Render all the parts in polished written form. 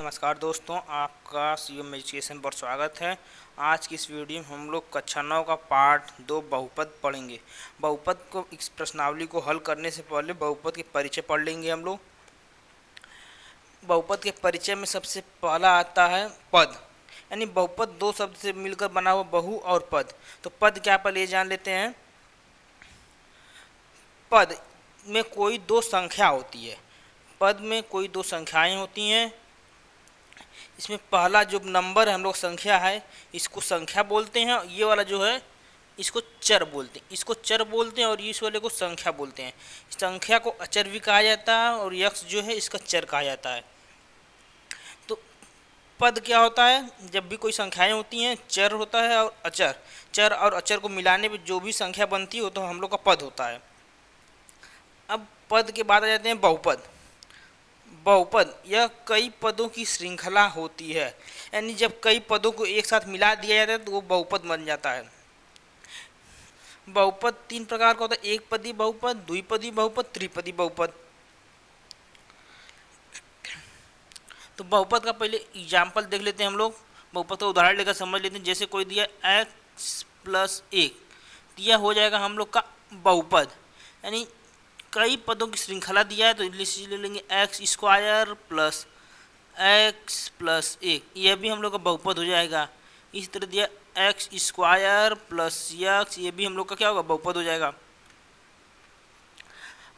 नमस्कार दोस्तों, आपका सीएम एजुकेशन पर स्वागत है। आज की इस वीडियो में हम लोग कक्षा 9 का पार्ट 2 बहुपद पढ़ेंगे। बहुपद को इस प्रश्नावली को हल करने से पहले बहुपद के परिचय पढ़ लेंगे हम लोग। बहुपद के परिचय में सबसे पहला आता है पद, यानी बहुपद दो शब्द से मिलकर बना हुआ बहु और पद। तो पद क्या, पहले ये जान लेते हैं। पद में कोई दो संख्या होती है। पद में कोई दो संख्याएं होती हैं। इसमें पहला जो नंबर हम लोग संख्या है, इसको संख्या बोलते हैं। ये वाला जो है इसको चर बोलते हैं, इसको चर बोलते हैं, और इस वाले को संख्या बोलते हैं। संख्या को अचर भी कहा जाता है और यक्ष जो है इसका चर कहा जाता है। तो पद क्या होता है? जब भी कोई संख्याएं होती हैं, चर होता है और अचर। चर और अचर को मिलाने में जो भी संख्या बनती हो तो हम लोग का पद होता है। अब पद के बाद आ जाते हैं बहुपद। बहुपद यह कई पदों की श्रृंखला होती है, यानी जब कई पदों को एक साथ मिला दिया जाता है तो वो बहुपद बन जाता है। बहुपद तीन प्रकार का होता है: एक पदी बहुपद, द्विपदी बहुपद, त्रिपदी बहुपद। तो बहुपद का पहले एग्जाम्पल देख लेते हैं हम लोग। बहुपद का उदाहरण लेकर समझ लेते हैं। जैसे कोई दिया x + 1, तो यह हो जाएगा हम लोग का बहुपद, यानी कई पदों की श्रृंखला दिया है तो इसलिए ले लेंगे x² + x + 1, यह भी हम लोग का बहुपद हो जाएगा। इस तरह दिया x² + x, ये भी हम लोग का क्या होगा? बहुपद हो जाएगा।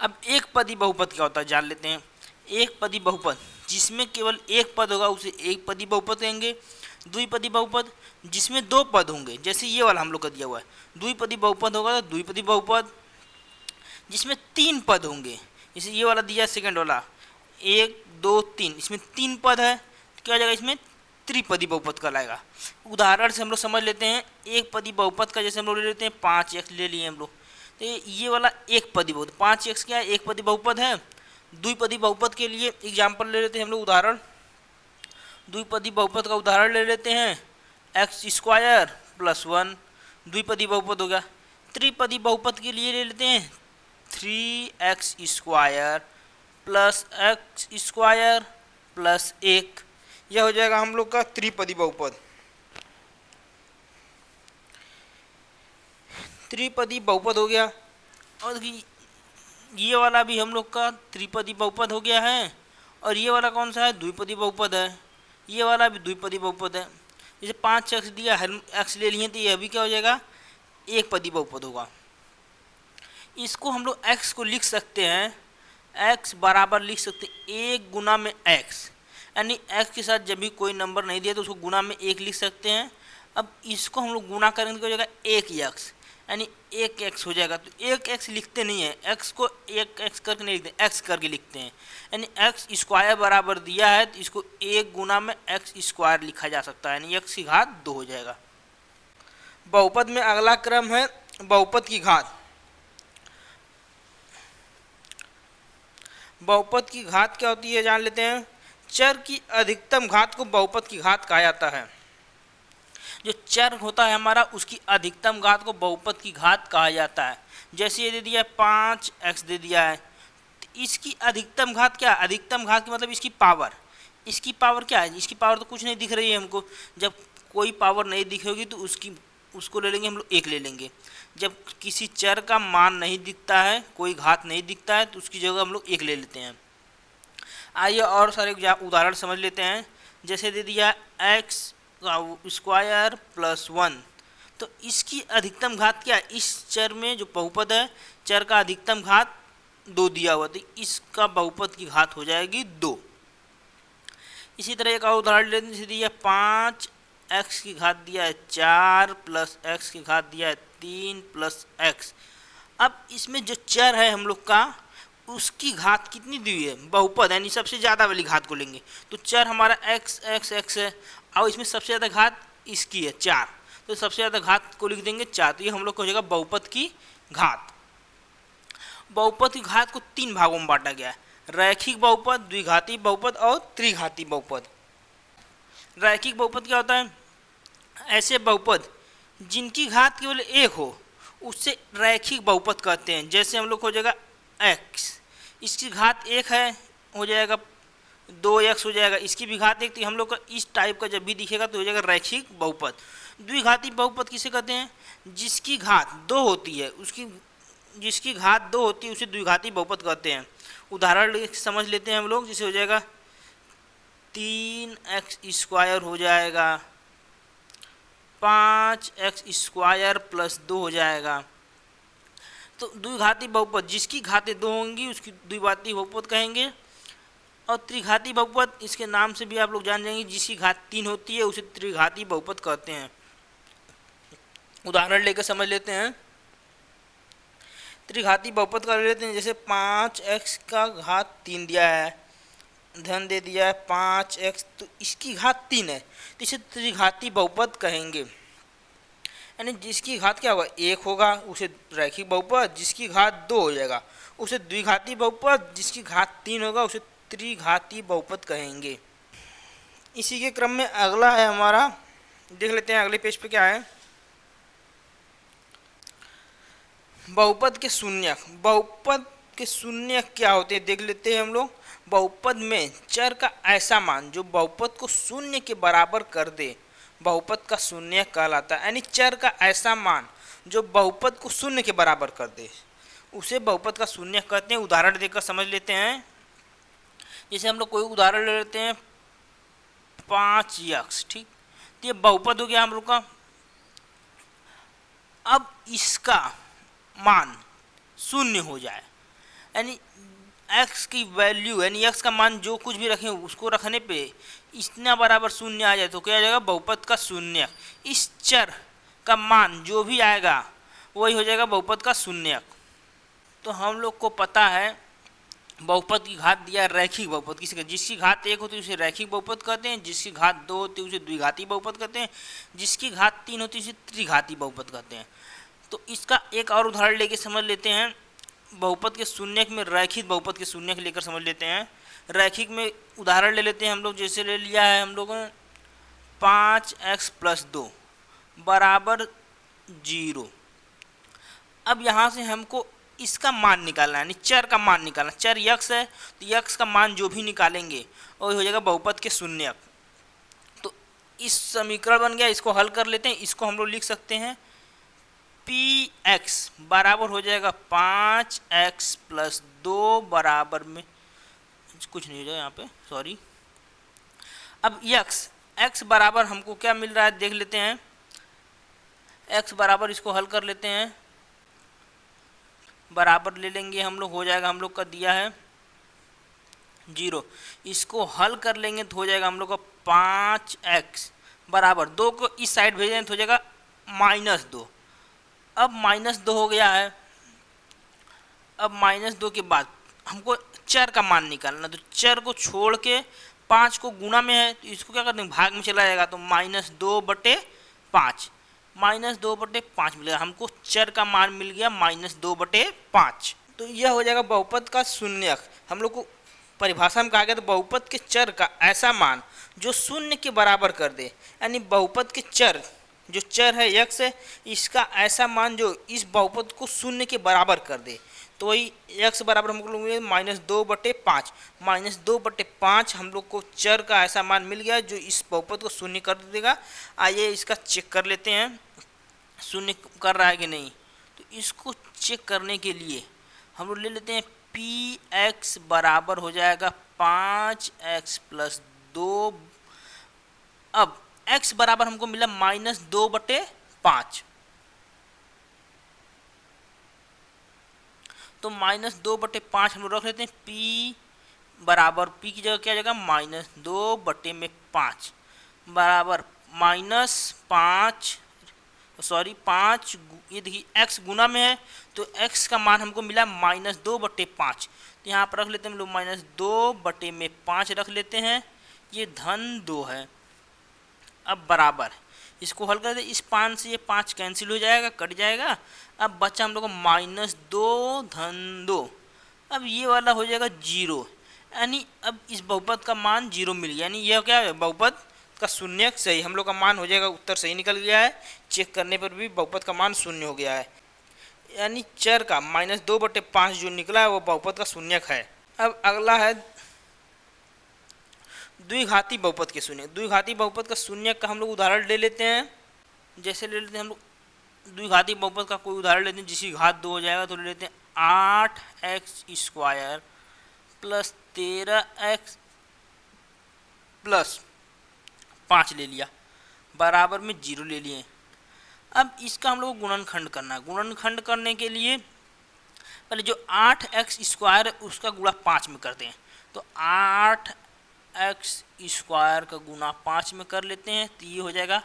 अब एक पदी बहुपद क्या होता है जान लेते हैं। एक पदी बहुपद जिसमें केवल एक पद होगा उसे एक पदी बहुपद कहेंगे। द्विपदी बहुपद जिसमें दो पद होंगे, जैसे ये वाला हम लोग का दिया हुआ है। द्विपदी बहुपद होगा तो द्विपदी बहुपद। जिसमें तीन पद होंगे, जैसे ये वाला दिया सेकंड वाला 1 2 3, इसमें तीन पद है तो क्या हो जाएगा? इसमें त्रिपदी बहुपद कहलाएगा। उदाहरण से हम लोग समझ लेते हैं। एक पदी बहुपद का जैसे हम लोग ले लेते हैं 5x ले लिए हम लोग, तो ये वाला एक पदी बहुपद 5x क्या है? एक पदी बहुपद है। द्विपदी बहुपद के लिए एग्जाम्पल ले लेते हैं हम लोग, उदाहरण। द्विपदी बहुपद का उदाहरण ले लेते हैं x² + 1, द्विपदी बहुपद हो गया। त्रिपदी बहुपद के लिए ले लेते हैं 3x² + x² + 1, यह हो जाएगा हम लोग का त्रिपदी बहुपद। त्रिपदी बहुपद हो गया। और ये वाला भी हम लोग का त्रिपदी बहुपद हो गया है। और ये वाला कौन सा है? द्विपदी बहुपद है। ये वाला भी द्विपदी बहुपद है। जैसे 5x दिया है, x ले लिए तो यह भी क्या हो जाएगा? एक पदी बहुपद होगा। इसको हम लोग x को लिख सकते हैं, x बराबर लिख सकते हैं 1 गुना में x, यानी x के साथ जब भी कोई नंबर नहीं दिया तो उसको गुना में 1 लिख सकते हैं। अब इसको हम लोग गुना करेंगे तो हो जाएगा 1x, यानी 1x हो जाएगा। तो 1x लिखते नहीं है, x को 1x करके नहीं लिखते, x करके लिखते हैं। यानी x² बराबर दिया है तो इसको 1 गुना में x² लिखा जा सकता है, यानी x⁻2 हो जाएगा। बहुपद में अगला क्रम है बहुपद की घात। बहुपद की घात क्या होती है जान लेते हैं। चर की अधिकतम घात को बहुपद की घात कहा जाता है। जो चर होता है हमारा, उसकी अधिकतम घात को बहुपद की घात कहा जाता है। जैसे ये दे दिया 5x दे दिया है, तो इसकी अधिकतम घात क्या है? अधिकतम घात की मतलब इसकी पावर। इसकी पावर क्या है? इसकी पावर तो कुछ नहीं दिख रही है हमको। जब कोई पावर नहीं दिखेगी तो उसको ले लेंगे हम लोग 1 ले लेंगे। जब किसी चर का मान नहीं दिखता है, कोई घात नहीं दिखता है, तो उसकी जगह हम लोग 1 ले लेते हैं। आइए और सारे उदाहरण समझ लेते हैं। जैसे दे दिया x² + 1, तो इसकी अधिकतम घात क्या है? इस चर में जो बहुपद है, चर का अधिकतम घात 2 दिया हुआ, तो इसका बहुपद की घात हो जाएगी 2। इसी तरह एक और उदाहरण लेते हैं। जैसे दिया 5x की घात दिया है 4 + x की घात दिया है 3 + x। अब इसमें जो चर है हम लोग का, उसकी घात कितनी दी हुई है? बहुपद, यानी सबसे ज़्यादा वाली घात को लेंगे। तो चर हमारा x है और इसमें सबसे ज़्यादा घात इसकी है 4, तो सबसे ज़्यादा घात को लिख देंगे 4। तो ये हम लोग को हो जाएगा बहुपद की घात। बहुपद की घात को 3 भागों में बांटा गया है: रैखिक बहुपद, द्विघाती बहुपद और त्रिघाती बहुपद। रैखिक बहुपद क्या होता है? ऐसे बहुपद जिनकी घात केवल 1 हो उससे रैखिक बहुपद कहते हैं। जैसे हम लोग हो जाएगा x, इसकी घात 1 है, हो जाएगा 2x हो जाएगा, इसकी भी घात एक। तो हम लोग का इस टाइप का जब भी दिखेगा तो हो जाएगा रैखिक बहुपद। द्विघाती बहुपद किसे कहते हैं? जिसकी घात 2 होती है, जिसकी घात 2 होती है उसे द्विघाती बहुपद कहते हैं। उदाहरण समझ लेते हैं हम लोग, जैसे हो जाएगा 3x² हो जाएगा, 5x² + 2 हो जाएगा। तो द्विघाती बहुपद जिसकी घातें 2 होंगी उसकी द्विघाती बहुपद कहेंगे। और त्रिघाती बहुपद इसके नाम से भी आप लोग जान जाएंगे, जिसकी घात 3 होती है उसे त्रिघाती बहुपद कहते हैं। उदाहरण लेकर समझ लेते हैं। त्रिघाती बहुपद कर लेते हैं, जैसे 5x³ दिया है, धन दे दिया है 5x, तो इसकी घात 3 है तो इसे त्रिघाती बहुपद कहेंगे। यानी जिसकी घात क्या होगा 1 होगा उसे रैखिक बहुपद, जिसकी घात 2 हो जाएगा उसे द्विघाती बहुपद, जिसकी घात 3 होगा उसे त्रिघाती बहुपद कहेंगे। इसी के क्रम में अगला है हमारा, देख लेते हैं अगले पेज पे क्या है। बहुपद के शून्यक। बहुपद के शून्यक क्या होते हैं देख लेते हैं हम लोग। बहुपद में चर का ऐसा मान जो बहुपद को शून्य के बराबर कर दे, बहुपद का शून्यक कहलाता है। यानी चर का ऐसा मान जो बहुपद को शून्य के बराबर कर दे उसे बहुपद का शून्यक कहते हैं। उदाहरण देकर समझ लेते हैं। जैसे हम लोग कोई उदाहरण ले लेते हैं 5x, ठीक, तो ये बहुपद हो गया हम लोग का। अब इसका मान शून्य हो जाए, यानी x की वैल्यू यानी x का मान जो कुछ भी रखें उसको रखने पे इतना बराबर शून्य आ जाए तो क्या आ जाएगा बहुपद का शून्यक। इस चर का मान जो भी आएगा वही हो जाएगा बहुपद का शून्यक। तो हम लोग को पता है बहुपद की घात दिया रैखिक बहुपद किसी का, जिसकी घात 1 होती है उसे रैखिक बहुपद कहते हैं, जिसकी घात 2 होती है उसे द्विघाती बहुपद कहते हैं, जिसकी घात 3 होती है उसे त्रिघाती बहुपद कहते हैं। तो इसका एक और उदाहरण लेके समझ लेते हैं। बहुपद के शून्यक में रैखिक बहुपद के शून्यक लेकर समझ लेते हैं। रैखिक में उदाहरण ले लेते हैं हम लोग, जैसे ले लिया है हम लोगों ने 5x + 2 = 0। अब यहाँ से हमको इसका मान निकालना है, यानी चर का मान निकालना। चर x है तो x का मान जो भी निकालेंगे वही हो जाएगा बहुपद के शून्यक। तो इस समीकरण बन गया, इसको हल कर लेते हैं। इसको हम लोग लिख सकते हैं px बराबर हो जाएगा 5x + 2 बराबर में कुछ नहीं हो जाएगा यहाँ पे, सॉरी। अब x बराबर हमको क्या मिल रहा है देख लेते हैं। x बराबर इसको हल कर लेते हैं, बराबर ले लेंगे हम लोग, हो जाएगा हम लोग का दिया है 0। इसको हल कर लेंगे तो हो जाएगा हम लोग का 5x बराबर 2 को इस साइड भेजेंगे तो हो जाएगा -2। अब -2 हो गया है। अब -2 के बाद हमको चर का मान निकालना, तो चर को छोड़ के 5 को गुणा में है तो इसको क्या करते हैं भाग में चला जाएगा, तो -2/5 -2/5 मिलेगा हमको। चर का मान मिल गया -2/5। तो यह हो जाएगा बहुपद का शून्यक। हम लोग को परिभाषा में कहा गया तो बहुपद के चर का ऐसा मान जो शून्य के बराबर कर दे, यानी बहुपद के चर जो चर है x है इसका ऐसा मान जो इस बहुपद को शून्य के बराबर कर दे। तो वही x बराबर हम लोग -2/5 -2/5 हम लोग को चर का ऐसा मान मिल गया जो इस बहुपद को शून्य कर देगा। आइए इसका चेक कर लेते हैं शून्य कर रहा है कि नहीं। तो इसको चेक करने के लिए हम लोग ले लेते हैं px बराबर हो जाएगा 5x + 2। अब x बराबर हमको मिला -2/5, तो -2/5 हम लोग रख लेते हैं। p बराबर p की जगह क्या जाएगा -2/5 बराबर -5 ये देखिए x गुना में है तो x का मान हमको मिला -2/5। तो यहाँ पर रख लेते हैं हम लोग -2/5 रख लेते हैं, ये -2 है। अब बराबर इसको हल कर दे, इस 5 से ये 5 कैंसिल हो जाएगा, कट जाएगा। अब बचा हम लोग को -2 अब ये वाला हो जाएगा 0, यानी अब इस बहुपद का मान 0 मिल गया, यानी यह क्या है बहुपद का शून्यक सही हम लोग का मान हो जाएगा। उत्तर सही निकल गया है, चेक करने पर भी बहुपद का मान शून्य हो गया है, यानी चर का -2/5 जो निकला है वो बहुपद का शून्यक है। अब अगला है द्विघाती बहुपद के शून्य। द्विघाती बहुपद का शून्य का हम लोग उदाहरण ले लेते हैं। जैसे ले लेते हैं हम लोग द्विघाती बहुपद का कोई उदाहरण लेते हैं जिसकी घात 2 हो जाएगा, तो ले लेते हैं 8x² प्लस 13x प्लस 5 ले लिया, बराबर में 0 ले लिए। अब इसका हम लोग को गुणनखंड करना है। गुणनखंड करने के लिए पहले जो 8x² है उसका गुणा 5 में करते हैं। तो 8x² का गुणा 5 में कर लेते हैं, तो ये हो जाएगा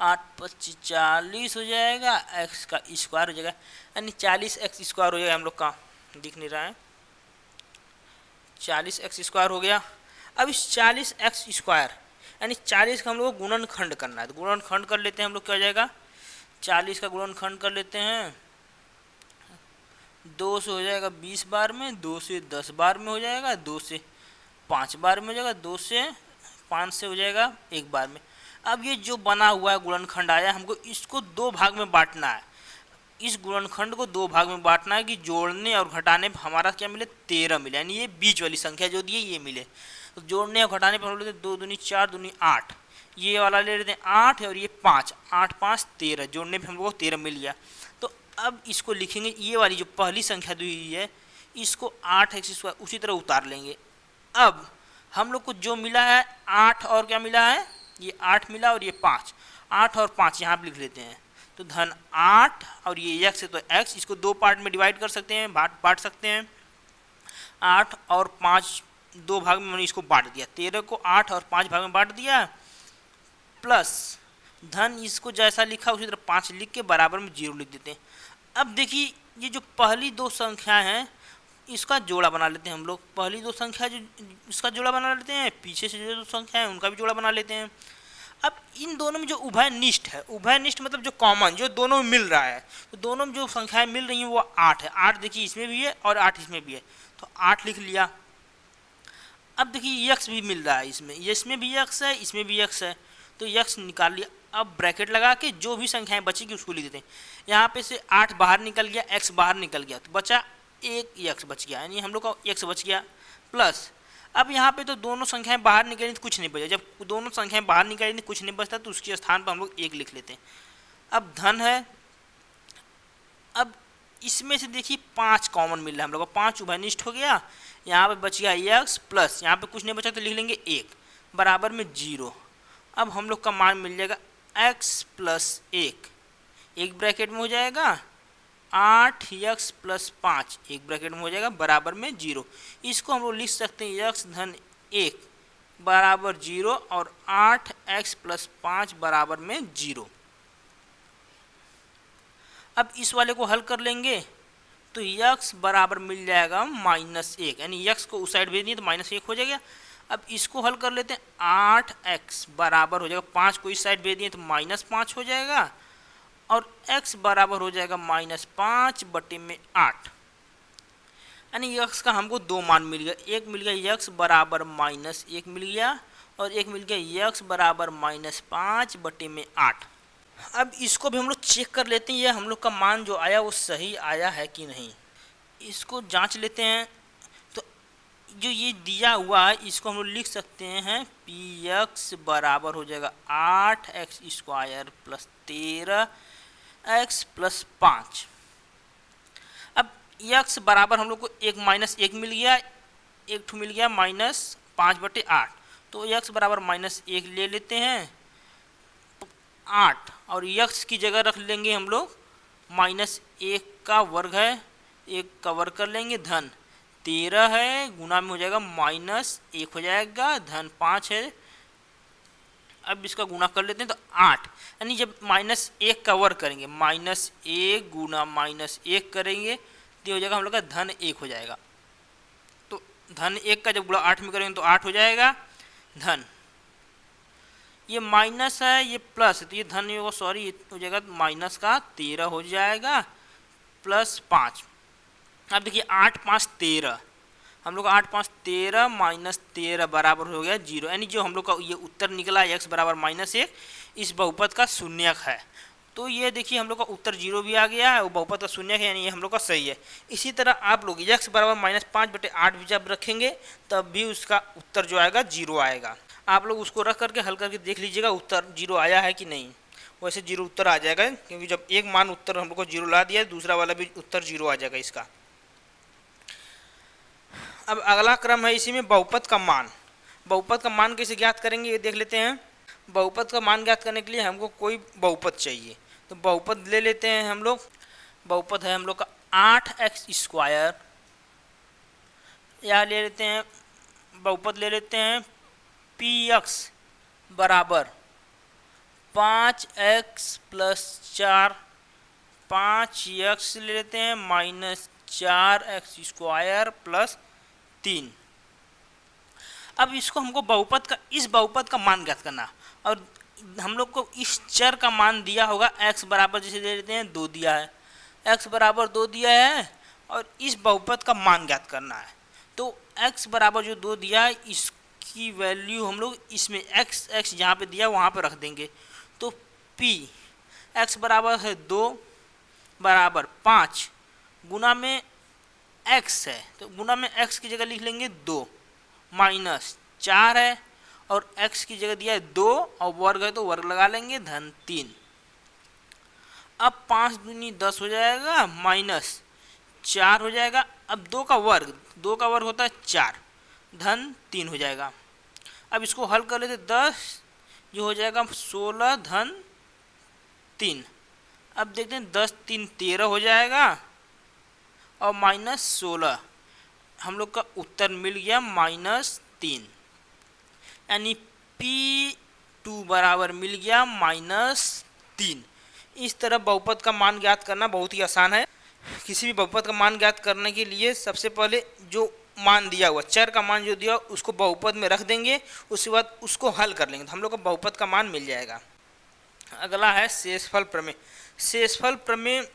8 25 40 हो जाएगा, x का स्क्वायर हो जाएगा, यानी 40x² हो जाएगा। हम लोग का दिख नहीं रहा है, 40x² हो गया। अब इस 40x² यानी 40 का हम लोग को गुणनखंड करना है, तो गुणनखंड कर लेते हैं हम लोग। क्या हो जाएगा, 40 का गुणनखंड कर लेते हैं, 2 से हो जाएगा 20 बार में, 2 से 10 बार में हो जाएगा, 2 से 5 बार में हो जाएगा, 2 से 5 से हो जाएगा 1 बार में। अब ये जो बना हुआ है गुणनखंड आया, हमको इसको 2 भाग में बांटना है। इस गुणनखंड को 2 भाग में बांटना है कि जोड़ने और घटाने पर हमारा क्या मिले, 13 मिले, यानी ये बीच वाली संख्या जो दी है ये मिले। तो जोड़ने और घटाने पर हम लेते हैं 2 दूनी 4 दूनी 8, ये वाला ले लेते हैं 8 और ये 5, 8 5 13, जोड़ने पे हम लोग को 13 मिल गया। तो अब इसको लिखेंगे, ये वाली जो पहली संख्या दी हुई है इसको 8x² उसी तरह उतार लेंगे। अब हम लोग को जो मिला है 8 और क्या मिला है, ये 8 मिला और ये 5, 8 और 5 यहाँ पर लिख लेते हैं। तो धन 8 और ये x है तो x, इसको 2 पार्ट में डिवाइड कर सकते हैं, बांट सकते हैं। 8 और 5 2 भाग में मैंने इसको बांट दिया, 13 को 8 और 5 भाग में बांट दिया, प्लस धन इसको जैसा लिखा उसी तरह 5 लिख के बराबर में 0 लिख देते हैं। अब देखिए ये जो पहली 2 संख्या हैं इसका जोड़ा बना लेते हैं हम लोग। पहली 2 संख्या जो इसका जोड़ा बना लेते हैं, पीछे से जो 2 संख्या है उनका भी जोड़ा बना लेते हैं। अब इन दोनों में जो उभयनिष्ठ है, उभयनिष्ठ मतलब जो कॉमन जो दोनों में मिल रहा है, तो दोनों में जो संख्याएं मिल रही हैं वो 8 है। 8 देखिए इसमें भी है और 8 इसमें भी है, तो 8 लिख लिया। अब देखिए x भी मिल रहा है इसमें भी x है, इसमें भी x है, तो x निकाल लिया। अब ब्रैकेट लगा के जो भी संख्याएं बचेगी उसको लिख देते हैं। यहाँ पे से 8 बाहर निकल गया, x बाहर निकल गया, तो बचा 1 x बच गया, यानी हम लोग का x बच गया। प्लस अब यहाँ पे तो दोनों संख्याएं बाहर निकली तो कुछ नहीं बचा, जब दोनों संख्याएं बाहर निकली कुछ नहीं बचता तो उसके स्थान पर हम लोग 1 लिख लेते हैं। अब धन है, अब इसमें से देखिए 5 कॉमन मिल रहा है हम लोग को, 5 उभयनिष्ठ हो गया। यहाँ पे बच गया x प्लस यहाँ पे कुछ नहीं बचा तो लिख लेंगे 1 बराबर में 0। अब हम लोग का मान मिल जाएगा x प्लस 1, एक ब्रैकेट में हो जाएगा 8x प्लस 5, एक ब्रैकेट में हो जाएगा बराबर में 0। इसको हम लोग लिख सकते हैं x धन 1 बराबर 0 और 8x प्लस 5 बराबर में 0। अब इस वाले को हल कर लेंगे तो x बराबर मिल जाएगा -1, यानी x को उस साइड भेज दिए तो -1 हो जाएगा। अब इसको हल कर लेते हैं, 8x बराबर हो जाएगा 5 को इस साइड भेज दिए तो -5 हो जाएगा और x बराबर हो जाएगा -5 बटे में 8, यानी x का हमको 2 मान मिल गया। एक मिल गया x बराबर -1 मिल गया और एक मिल गया x बराबर -5 बटे में 8। अब इसको भी हम लोग चेक कर लेते हैं, ये हम लोग का मान जो आया वो सही आया है कि नहीं, इसको जांच लेते हैं। तो जो ये दिया हुआ है इसको हम लोग लिख सकते हैं px बराबर हो जाएगा 8x² प्लस 13x प्लस 5। अब x बराबर हम लोग को 1 मिल गया, एक ठू मिल गया -5 बटे 8, तो x बराबर -1 ले लेते हैं 8 और x की जगह रख लेंगे हम लोग -1 का वर्ग है, 1 का वर्ग कर लेंगे, धन 13 है गुना में हो जाएगा -1 हो जाएगा, धन 5 है। अब इसका गुना कर लेते हैं तो 8, यानी जब -1 का वर्ग करेंगे -1 गुना -1 करेंगे तो हो जाएगा हम लोग का धन 1 हो जाएगा। तो धन 1 का जब गुणा 8 में करेंगे तो 8 हो जाएगा, धन ये माइनस है ये प्लस है तो ये धन होगा, सॉरी हो जाएगा -13 हो जाएगा प्लस 5। अब देखिए 8 5 13, हम लोग 8 5 13 -13 बराबर हो गया 0, यानी जो हम लोग का ये उत्तर निकला x बराबर -1 इस बहुपद का शून्यक है। तो ये देखिए हम लोग का उत्तर 0 भी आ गया है, वो बहुपद का शून्यक है, यानी ये हम लोग का सही है। इसी तरह आप लोग x बराबर -5 बटे 8 भी जब रखेंगे तब भी उसका उत्तर जो आएगा 0 आएगा। आप लोग उसको रख करके हल करके देख लीजिएगा उत्तर जीरो आया है कि नहीं। वैसे जीरो उत्तर आ जाएगा, क्योंकि जब एक मान उत्तर हम लोग को जीरो ला दिया दूसरा वाला भी उत्तर जीरो आ जाएगा इसका। अब अगला क्रम है इसी में बहुपद का मान। बहुपद का मान कैसे ज्ञात करेंगे ये देख लेते हैं। बहुपद का मान ज्ञात करने के लिए हमको कोई बहुपद चाहिए, तो बहुपद ले लेते हैं हम लोग। बहुपद है हम लोग का 8x², या ले लेते हैं बहुपद ले लेते हैं px बराबर 5x+4, 5x ले लेते हैं माइनस 4x²+3। अब इसको हमको बहुपद का इस बहुपद का मान ज्ञात करना, और हम लोग को इस चर का मान दिया होगा x बराबर, जैसे ले लेते हैं 2 दिया है, x बराबर 2 दिया है और इस बहुपद का मान ज्ञात करना है। तो x बराबर जो 2 दिया है इसकी वैल्यू हम लोग इसमें x जहाँ पे दिया वहाँ पे रख देंगे। तो p x बराबर है 2 बराबर 5 गुना में x है, तो गुना में x की जगह लिख लेंगे 2 माइनस 4 है और x की जगह दिया है 2 और वर्ग है तो वर्ग लगा लेंगे धन 3। अब 5 दूनी 10 हो जाएगा माइनस 4 हो जाएगा। अब 2 का वर्ग होता है 4 धन 3 हो जाएगा। अब इसको हल कर लेते 10 जो हो जाएगा 16 धन 3। अब देखते हैं 10 3 13 हो जाएगा और माइनस 16, हम लोग का उत्तर मिल गया -3, यानी P2 बराबर मिल गया -3। इस तरह बहुपद का मान ज्ञात करना बहुत ही आसान है। किसी भी बहुपद का मान ज्ञात करने के लिए सबसे पहले जो मान दिया हुआ चर का मान जो दिया उसको बहुपद में रख देंगे, उसके बाद उसको हल कर लेंगे तो हम लोग को बहुपद का मान मिल जाएगा। अगला है शेषफल प्रमेय। शेषफल प्रमेय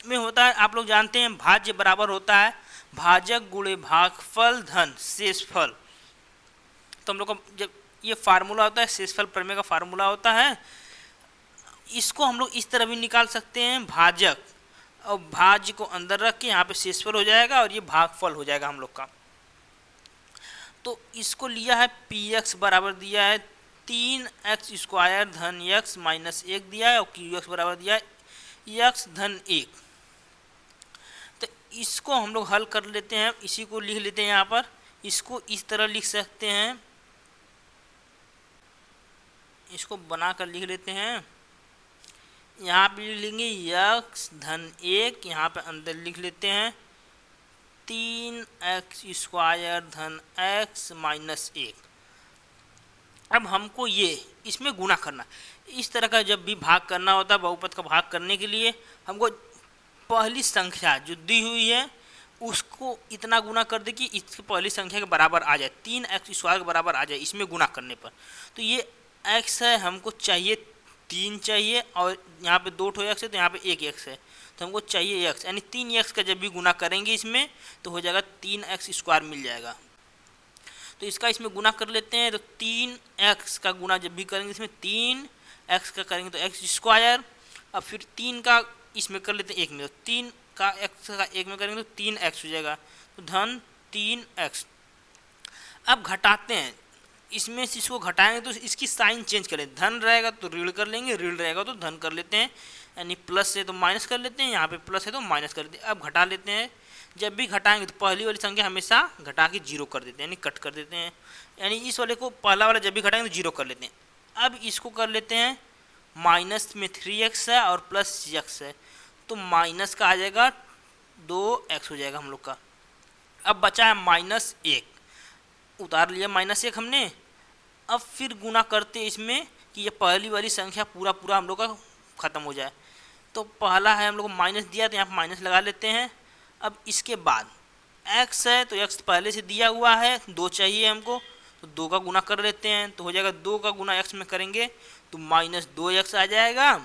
में होता है, आप लोग जानते हैं भाज्य बराबर होता है भाजक गुणे भागफल धन शेषफल। तो हम लोग का जब ये फार्मूला होता है शेषफल प्रमेय का फार्मूला होता है, इसको हम लोग इस तरह भी निकाल सकते हैं भाजक और भाज्य को अंदर रख के यहाँ पे शेषफल हो जाएगा और ये भागफल हो जाएगा हम लोग का। तो इसको लिया है px बराबर दिया है 3x² धन x माइनस 1 दिया है और qx बराबर दिया है x धन 1। तो इसको हम लोग हल कर लेते हैं, इसी को लिख लेते हैं यहाँ पर। इसको इस तरह लिख सकते हैं, इसको बनाकर लिख लेते हैं। यहाँ पे लिख लेंगे x धन 1, यहाँ पे अंदर लिख लेते हैं 3x² धन x माइनस 1। अब हमको ये इसमें गुना करना, इस तरह का जब भी भाग करना होता है बहुपद का भाग करने के लिए हमको पहली संख्या जो दी हुई है उसको इतना गुना कर दे कि इसकी पहली संख्या के बराबर आ जाए, 3x² के बराबर आ जाए इसमें गुना करने पर। तो ये x है, हमको चाहिए 3 चाहिए और यहाँ पे 2 x है तो यहाँ पे 1 x है, तो हमको चाहिए x, यानी 3x का जब भी गुना करेंगे इसमें तो हो जाएगा 3x² मिल जाएगा। तो इसका इसमें गुना कर लेते हैं, तो 3x का गुना जब भी करेंगे इसमें 3x का करेंगे तो x², अब फिर 3 का इसमें कर लेते हैं 1 में, तो 3 का x का 1 में करेंगे तो 3x हो जाएगा, तो धन 3x। अब घटाते हैं, इसमें से इसको घटाएंगे तो इसकी साइन चेंज करें, धन रहेगा तो ऋण कर लेंगे, ऋण रहेगा तो धन कर लेते हैं, यानी प्लस है तो माइनस कर लेते हैं, यहाँ पे प्लस है तो माइनस कर देते हैं। अब घटा लेते हैं, जब भी घटाएंगे तो पहली वाली संख्या हमेशा घटा के 0 कर देते हैं, यानी कट कर देते हैं, यानी इस वाले को पहला वाला जब भी घटाएंगे तो 0 कर लेते हैं। अब इसको कर लेते हैं, माइनस में 3x है और प्लस x है, तो माइनस का आ जाएगा 2x हो जाएगा हम लोग का। अब बचा है -1, उतार लिया -1 हमने। अब फिर गुना करते इसमें कि ये पहली वाली संख्या पूरा हम लोग का ख़त्म हो जाए। तो पहला है हम लोग को माइनस दिया तो यहाँ पर माइनस लगा लेते हैं। अब इसके बाद x है तो x पहले से दिया हुआ है, 2 चाहिए हमको तो 2 का गुना कर लेते हैं, तो हो जाएगा 2 का गुना x में करेंगे तो -2x आ जाएगा,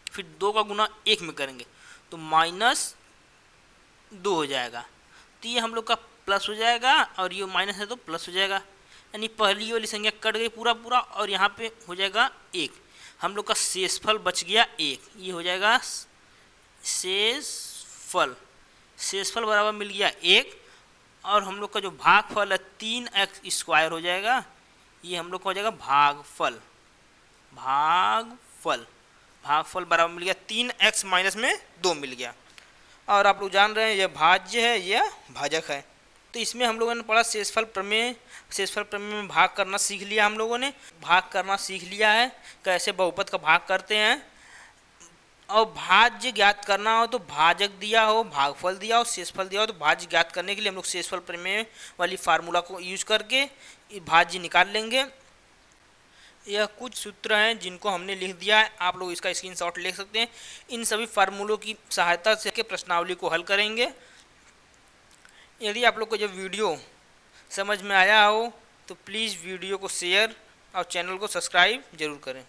फिर 2 का गुना 1 में करेंगे तो -2 हो जाएगा। तो ये हम लोग का प्लस हो जाएगा और ये माइनस है तो प्लस हो जाएगा, यानी पहली वाली संख्या कट गई पूरा और यहाँ पे हो जाएगा 1। हम लोग का शेषफल बच गया 1, ये हो जाएगा शेषफल। शेषफल बराबर मिल गया 1 और हम लोग का जो भागफल है 3x² हो जाएगा, ये हम लोग को हो जाएगा भागफल। भागफल भागफल बराबर मिल गया 3x माइनस में 2 मिल गया। और आप लोग जान रहे हैं यह भाज्य है, यह भाजक है। तो इसमें हम लोगों ने पढ़ा शेषफल प्रमेय। शेषफल प्रमेय में भाग करना सीख लिया हम लोगों ने, भाग करना सीख लिया है, कैसे बहुपद का भाग करते हैं। और भाज्य ज्ञात करना हो तो भाजक दिया हो, भागफल दिया हो, शेषफल दिया हो, तो भाज्य ज्ञात करने के लिए हम लोग शेषफल प्रमेय वाली फार्मूला को यूज करके भाज्य निकाल लेंगे। यह कुछ सूत्र हैं जिनको हमने लिख दिया है, आप लोग इसका स्क्रीनशॉट ले सकते हैं। इन सभी फार्मूलों की सहायता से के प्रश्नावली को हल करेंगे। यदि आप लोग को जब वीडियो समझ में आया हो तो प्लीज़ वीडियो को शेयर और चैनल को सब्सक्राइब जरूर करें।